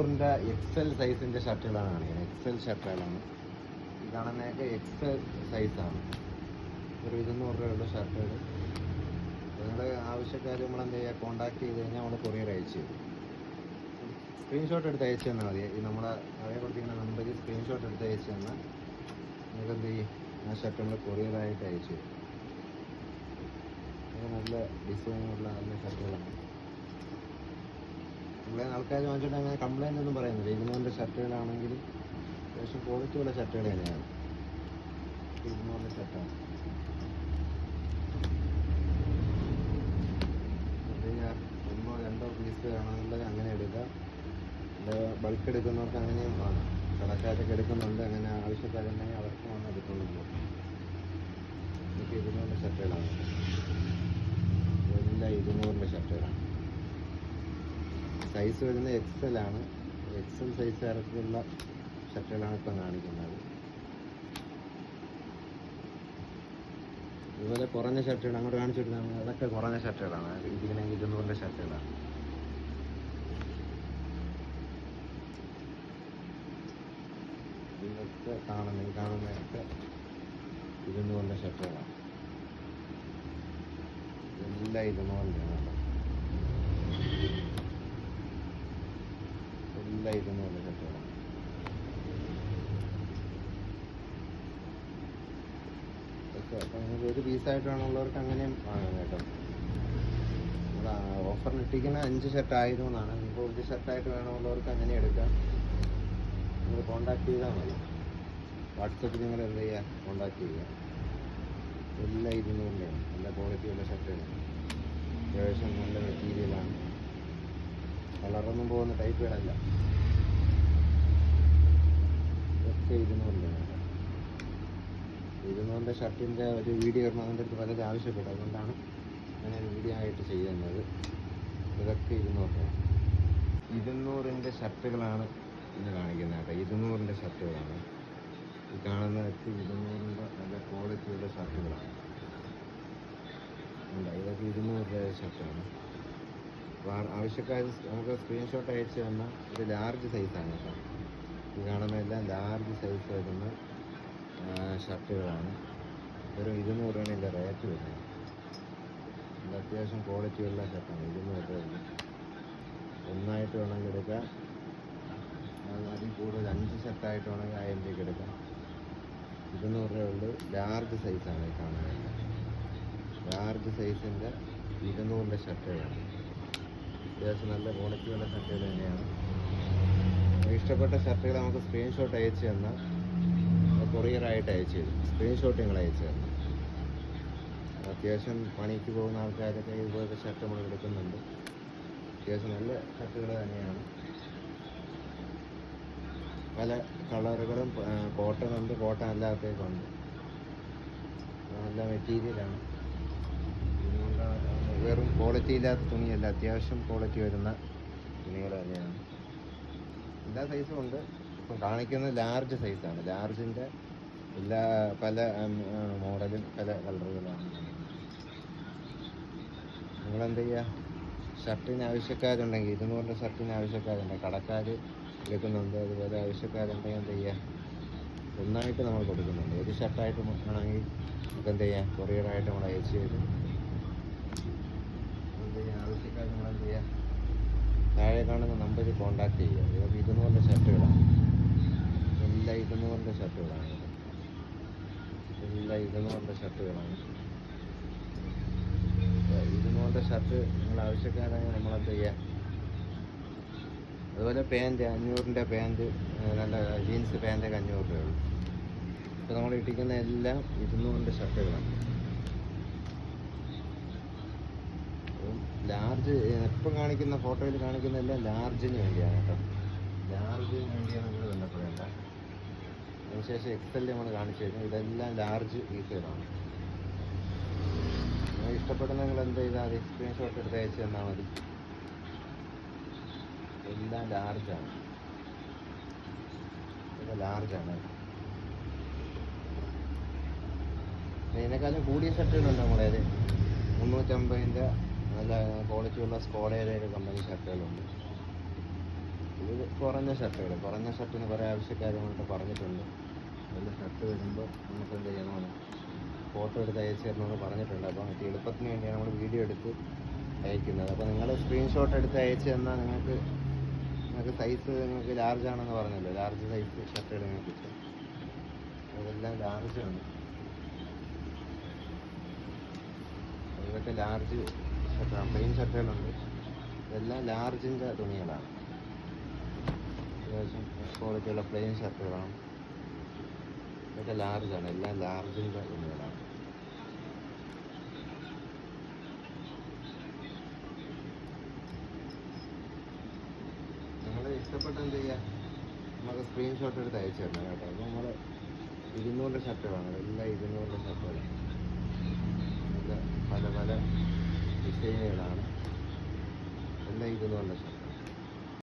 ഇരുന്നൂറിൻ്റെ Excel സൈസിൻ്റെ ഷർട്ടുകളാണ് കാണിക്കുന്നത്. Excel ഷർട്ടുകളാണ് ഈ കാണുന്നതൊക്കെ. എക്സൽ സൈസാണ്. ഒരു 200 രൂപയുള്ള ഷർട്ടുകൾ. നിങ്ങളുടെ ആവശ്യക്കാർ നമ്മളെന്ത് ചെയ്യുക, കോൺടാക്ട് ചെയ്ത് കഴിഞ്ഞാൽ നമ്മൾ കൊറിയർ അയച്ചു തരും. സ്ക്രീൻഷോട്ട് എടുത്ത് അയച്ചു തന്നാൽ മതി. ഈ നമ്മളെ അവിടെ കൊടുത്തിരിക്കുന്ന നമ്പറിൽ സ്ക്രീൻഷോട്ട് എടുത്ത് അയച്ചു തന്നാൽ നിങ്ങൾക്ക് എന്ത് ചെയ്യും, ആ ഷർട്ട് നമ്മൾ കൊറിയറായിട്ട് അയച്ചു തരും. അത് നല്ല ഡിസൈനുള്ള നല്ല ഷർട്ടുകളാണ്. നമ്മളെ ആൾക്കാർ വാങ്ങിച്ചിട്ട് അങ്ങനെ കംപ്ലൈൻ്റ് ഒന്നും പറയുന്നില്ല. 200 ഷർട്ടുകളാണെങ്കിൽ അത്യാവശ്യം ക്വാളിറ്റിയുള്ള ഷർട്ടുകൾ തന്നെയാണ്. 200 ഷർട്ടാണ്. ഒന്നോ രണ്ടോ പീസ് വേണമെന്നുള്ളത് അങ്ങനെ എടുക്കാം. ബൾക്ക് എടുക്കുന്നവർക്ക് അങ്ങനെയും വാങ്ങാം. കടക്കാരൊക്കെ എടുക്കുന്നുണ്ട്. അങ്ങനെ ആവശ്യക്കാരുണ്ടെങ്കിൽ അവർക്ക് വന്ന് എടുക്കുന്നുള്ളൂ. എനിക്ക് 200 ഷർട്ടുകളാണ്. എല്ലാം 200 ഷർട്ടുകളാണ്. സൈസ് വരുന്നത് എക്സലാണ്. എക്സൽ സൈസ് ഇറക്കിയുള്ള ഷർട്ടുകളാണ് ഇപ്പം കാണിക്കുന്നത്. ഇതുപോലെ കുറഞ്ഞ ഷർട്ടുകൾ അങ്ങോട്ട് കാണിച്ചിട്ടാണ്. അതൊക്കെ കുറഞ്ഞ ഷർട്ടുകളാണ്. ഇതിങ്ങനെ 200 ഷർട്ടുകളാണ്. ഇതൊക്കെ കാണുന്നതൊക്കെ 200 ഷർട്ടുകളാണ്. എല്ലാം 200 എല്ലാം 200 ഷർട്ടുകളാണ്. അപ്പം നിങ്ങൾക്ക് ഒരു പീസായിട്ട് വേണമുള്ളവർക്ക് അങ്ങനെയും വാങ്ങാം കേട്ടോ. നമ്മൾ ഓഫറിന് ഇട്ടിരിക്കുന്ന 5 ഷർട്ട് ആയതുകൊണ്ടാണ്. ഇപ്പോൾ ഒരു ഷർട്ടായിട്ട് വേണമുള്ളവർക്ക് അങ്ങനെ എടുക്കാം. നിങ്ങൾ കോൺടാക്ട് ചെയ്താൽ മതി. വാട്സപ്പിൽ നിങ്ങൾ എന്ത് ചെയ്യുക, കോൺടാക്ട് ചെയ്യുക. എല്ലാം 200 നല്ല ക്വാളിറ്റിയുള്ള ഷർട്ടുകളാണ്. അത്യാവശ്യം നല്ല മെറ്റീരിയലാണ്. കളറൊന്നും പോകുന്ന ടൈപ്പുകളല്ല. ഇതൊക്കെ 200 ഷർട്ടിൻ്റെ ഒരു വീഡിയോ ഇടണം. അതിൻ്റെ അടുത്ത് പലരും ആവശ്യപ്പെട്ടു. അതുകൊണ്ടാണ് അങ്ങനെ ഒരു വീഡിയോ ആയിട്ട് ചെയ്യുന്നത്. ഇതൊക്കെ 200 ഷർട്ടുകളാണ് ഇന്ന് കാണിക്കുന്നത് കേട്ടോ. 200 ഷർട്ടുകളാണ് ഈ കാണുന്നതൊക്കെ. 200 നല്ല ക്വാളിറ്റിയുള്ള ഷർട്ടുകളാണ്. ഇതൊക്കെ 200 ഷർട്ടാണ്. അപ്പോൾ ആവശ്യക്കാർ നമുക്ക് സ്ക്രീൻഷോട്ട് അയച്ചു തന്നാൽ ഇത് ലാർജ് സൈസാണ് കേട്ടോ. ഈ കാണുന്നതെല്ലാം ലാർജ് സൈസ് വരുന്ന ഷർട്ടുകളാണ്. ഒരു 200 രൂപയാണ് ഇതിൻ്റെ റേറ്റ് വരുന്നത്. ഇത് അത്യാവശ്യം ക്വാളിറ്റിയുള്ള ഷർട്ടാണ്. 200 രൂപ ഒന്നായിട്ട് വേണമെങ്കിൽ എടുക്കാം. അതിൽ കൂടുതൽ 5 ഷർട്ടായിട്ട് വേണമെങ്കിൽ 1000 രൂപയ്ക്ക് എടുക്കാം. 200 രൂപയുള്ളൂ. ലാർജ് സൈസാണ് ഈ കാണുന്നത്. ലാർജ് സൈസിൻ്റെ 200 ഷർട്ടുകളാണ്. അത്യാവശ്യം നല്ല ക്വാളിറ്റിയുള്ള ഷർട്ടുകൾ തന്നെയാണ്. ഇഷ്ടപ്പെട്ട ഷർട്ടുകൾ നമുക്ക് സ്ക്രീൻഷോട്ട് അയച്ചു തന്നാൽ കൊറിയറായിട്ട് അയച്ചു തരും. സ്ക്രീൻഷോട്ട് നിങ്ങൾ അയച്ചു തരണം. അത്യാവശ്യം പണിക്ക് പോകുന്ന ആൾക്കാരൊക്കെ ഇതുപോലത്തെ ഷർട്ട് നമ്മൾ എടുക്കുന്നുണ്ട്. അത്യാവശ്യം നല്ല ഷർട്ടുകൾ തന്നെയാണ്. പല കളറുകളും കോട്ടൺ ഉണ്ട്, കോട്ടൺ അല്ലാത്തതൊക്കെ ഉണ്ട്. നല്ല മെറ്റീരിയലാണ്. വെറും ക്വാളിറ്റി ഇല്ലാത്ത തുണിയല്ല, അത്യാവശ്യം ക്വാളിറ്റി വരുന്ന തുണികൾ തന്നെയാണ്. എല്ലാ സൈസും ഉണ്ട്. ഇപ്പം കാണിക്കുന്നത് ലാർജ് സൈസാണ്. ലാർജിൻ്റെ എല്ലാ പല മോഡലും പല കളറുകളാണ്. നിങ്ങളെന്ത് ചെയ്യുക, ഷർട്ടിന് ആവശ്യക്കാരുണ്ടെങ്കിൽ 200 ഷർട്ടിന് ആവശ്യക്കാരുണ്ട്, കടക്കാർ എടുക്കുന്നുണ്ട്. അതുപോലെ ആവശ്യക്കാരുണ്ടെങ്കിൽ എന്ത് ചെയ്യുക, ഒന്നായിട്ട് നമ്മൾ കൊടുക്കുന്നുണ്ട്. ഒരു ഷർട്ടായിട്ട് ആണെങ്കിൽ നമുക്ക് എന്ത് ചെയ്യാം, കൊറിയറായിട്ട് നമ്മൾ അയച്ചു തരും. എന്ത് ചെയ്യുക, ആവശ്യക്കാർ നമ്മളെന്ത് ചെയ്യുക, താഴെ കാണുന്ന നമ്പറിൽ കോൺടാക്ട് ചെയ്യുക. ഇതൊക്കെ 200 ഷർട്ടുകളാണ്. എല്ലാം 200 ഷർട്ടുകളാണ്. എല്ലാം 200 ഷർട്ടുകളാണ്. 200 ഷർട്ട് നിങ്ങൾ ആവശ്യക്കാരാണെങ്കിൽ നമ്മളെന്ത് ചെയ്യുക. അതുപോലെ പാൻറ്റ് 500 പാൻറ്റ്, നല്ല ജീൻസ് പാൻറ്റൊക്കെ 500 രൂപയുള്ളൂ. ഇപ്പോൾ നമ്മൾ ഇട്ടിരിക്കുന്ന എല്ലാം 200 ഷർട്ടുകളാണ്. ലാർജ് ഇപ്പം കാണിക്കുന്ന ഫോട്ടോയിൽ കാണിക്കുന്ന എല്ലാം ലാർജിന് വേണ്ടിയാണ് കേട്ടോ. ലാർജിന് വേണ്ടിയാണ് നിങ്ങൾ ബന്ധപ്പെടേണ്ട. അതിനുശേഷം എക്സൽ നമ്മൾ കാണിച്ചു തരും. ഇതെല്ലാം ലാർജ് പീസുകളാണ്. നിങ്ങൾ ഇഷ്ടപ്പെടുന്ന നിങ്ങൾ എന്ത് ചെയ്താൽ മതി, സ്ക്രീൻഷോട്ട് എടുത്ത് അയച്ചു തന്നാൽ മതി. എല്ലാം ലാർജാണ്. ഇതൊക്കെ ലാർജാണ്. ഇതിനേക്കാളും കൂടിയ ഷർട്ടുകളുണ്ട് നമ്മളേത്. 350-ൻ്റെ നല്ല ക്വാളിറ്റിയുള്ള സ്കോഡയുടെ കമ്പനി ഷർട്ടുകളുണ്ട്. ഇത് കുറഞ്ഞ ഷർട്ടിന് കുറേ ആവശ്യക്കാർ നമ്മളിട്ട് പറഞ്ഞിട്ടുണ്ട്. അതിൽ ഷർട്ട് വരുമ്പോൾ നമുക്ക് എന്ത് ചെയ്യണമെന്ന് ഫോട്ടോ എടുത്ത് അയച്ചു തരണമെന്ന് പറഞ്ഞിട്ടുണ്ട്. അപ്പോൾ നമുക്ക് എളുപ്പത്തിന് വേണ്ടിയാണ് നമ്മൾ വീഡിയോ എടുത്ത് അയക്കുന്നത്. അപ്പോൾ നിങ്ങൾ സ്ക്രീൻഷോട്ട് എടുത്ത് അയച്ചു തന്നാൽ നിങ്ങൾക്ക് സൈസ് നിങ്ങൾക്ക് ലാർജ് ആണെന്ന് പറഞ്ഞല്ലോ, ലാർജ് സൈസ് ഷർട്ടുകൾ നിങ്ങൾക്ക് കിട്ടും. അതെല്ലാം ലാർജാണ്. ഇതൊക്കെ ലാർജ് ഷർട്ടാണ്, പ്ലെയിൻ ഷർട്ടുകളുണ്ട്. ഇതെല്ലാം ലാർജിൻ്റെ തുണികളാണ്. അത്യാവശ്യം ക്വാളിറ്റിയുള്ള പ്ലെയിൻ ഷർട്ടുകളാണ്. ഇതൊക്കെ ലാർജാണ്, എല്ലാം ലാർജിൻ്റെ തുണികളാണ്. നിങ്ങൾ ഇഷ്ടപ്പെട്ട എന്ത് ചെയ്യുക, നമുക്ക് സ്ക്രീൻഷോട്ട് എടുത്ത് അയച്ചു തരണം കേട്ടോ. അപ്പോൾ നമ്മൾ 200 ഷർട്ടുകളാണ്, എല്ലാം 200 ഷർട്ടുകളാണ്. നല്ല പല ഡിസൈനുകളാണ്, എല്ലാം 200 ഷർട്ട്.